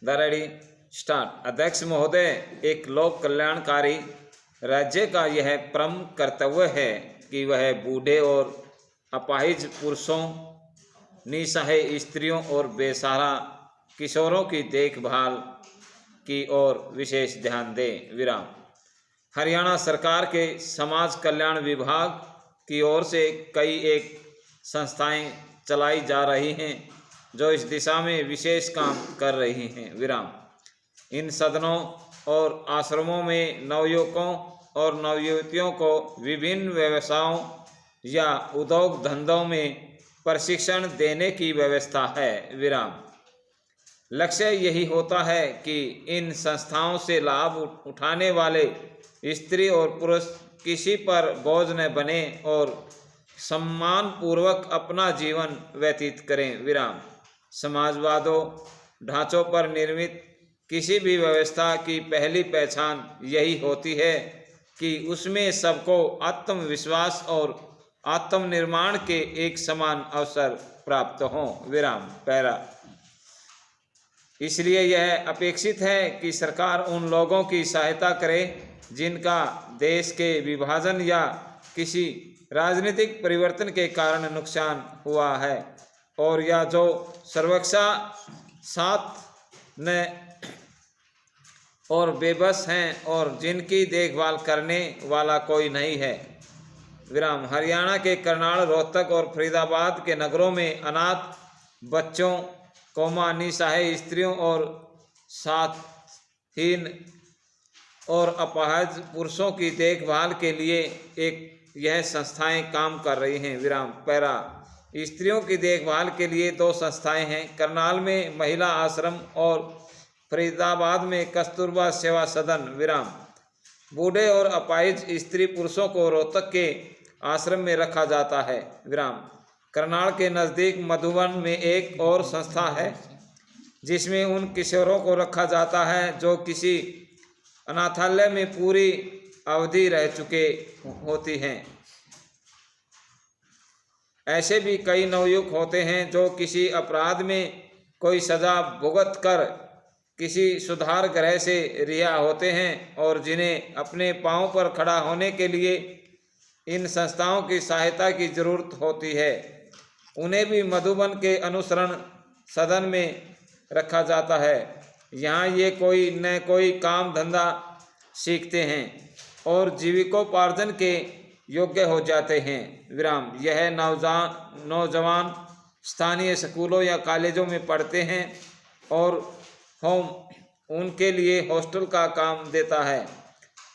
The ready start. अध्यक्ष महोदय, एक लोक कल्याणकारी राज्य का यह परम कर्तव्य है कि वह बूढ़े और अपाहिज पुरुषों, निसहाय स्त्रियों और बेसहारा किशोरों की देखभाल की ओर विशेष ध्यान दे। विराम। हरियाणा सरकार के समाज कल्याण विभाग की ओर से कई एक संस्थाएं चलाई जा रही हैं जो इस दिशा में विशेष काम कर रही हैं। विराम। इन सदनों और आश्रमों में नवयुवकों और नवयुवतियों को विभिन्न व्यवसायों या उद्योग धंधों में प्रशिक्षण देने की व्यवस्था है। विराम। लक्ष्य यही होता है कि इन संस्थाओं से लाभ उठाने वाले स्त्री और पुरुष किसी पर बोझ न बने और सम्मानपूर्वक अपना जीवन व्यतीत करें। विराम। समाजवादों ढांचों पर निर्मित किसी भी व्यवस्था की पहली पहचान यही होती है कि उसमें सबको आत्मविश्वास और आत्मनिर्माण के एक समान अवसर प्राप्त हों। विराम। पैरा। इसलिए यह अपेक्षित है कि सरकार उन लोगों की सहायता करे जिनका देश के विभाजन या किसी राजनीतिक परिवर्तन के कारण नुकसान हुआ है और या जो सर्वक्षा साथ न और बेबस हैं और जिनकी देखभाल करने वाला कोई नहीं है। विराम। हरियाणा के करनाल, रोहतक और फरीदाबाद के नगरों में अनाथ बच्चों, निसहाय स्त्रियों और साथहीन और अपाहिज पुरुषों की देखभाल के लिए यह संस्थाएं काम कर रही हैं। विराम। पैरा। स्त्रियों की देखभाल के लिए 2 संस्थाएं हैं। करनाल में महिला आश्रम और फरीदाबाद में कस्तूरबा सेवा सदन। विराम। बूढ़े और अपाहिज स्त्री पुरुषों को रोहतक के आश्रम में रखा जाता है। विराम। करनाल के नज़दीक मधुबन में एक और संस्था है जिसमें उन किशोरों को रखा जाता है जो किसी अनाथालय में पूरी अवधि रह चुके होती हैं। ऐसे भी कई नवयुवक होते हैं जो किसी अपराध में कोई सजा भुगत कर किसी सुधार गृह से रिहा होते हैं और जिन्हें अपने पांव पर खड़ा होने के लिए इन संस्थाओं की सहायता की जरूरत होती है। उन्हें भी मधुबन के अनुसरण सदन में रखा जाता है। यहाँ ये कोई न कोई काम धंधा सीखते हैं और जीविकोपार्जन के योग्य हो जाते हैं। विराम। यह नौजवान स्थानीय स्कूलों या कॉलेजों में पढ़ते हैं और होम उनके लिए हॉस्टल का काम देता है।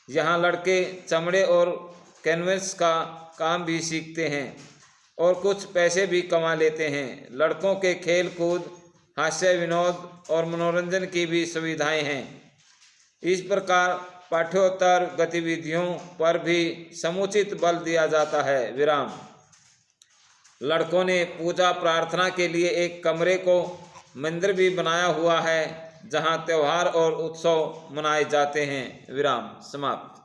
यहाँ लड़के चमड़े और कैनवस का काम भी सीखते हैं और कुछ पैसे भी कमा लेते हैं। लड़कों के खेल कूद, हास्य विनोद और मनोरंजन की भी सुविधाएं हैं। इस प्रकार पाठ्योत्तर गतिविधियों पर भी समुचित बल दिया जाता है। विराम। लड़कों ने पूजा प्रार्थना के लिए एक कमरे को मंदिर भी बनाया हुआ है जहां त्यौहार और उत्सव मनाए जाते हैं। विराम। समाप्त।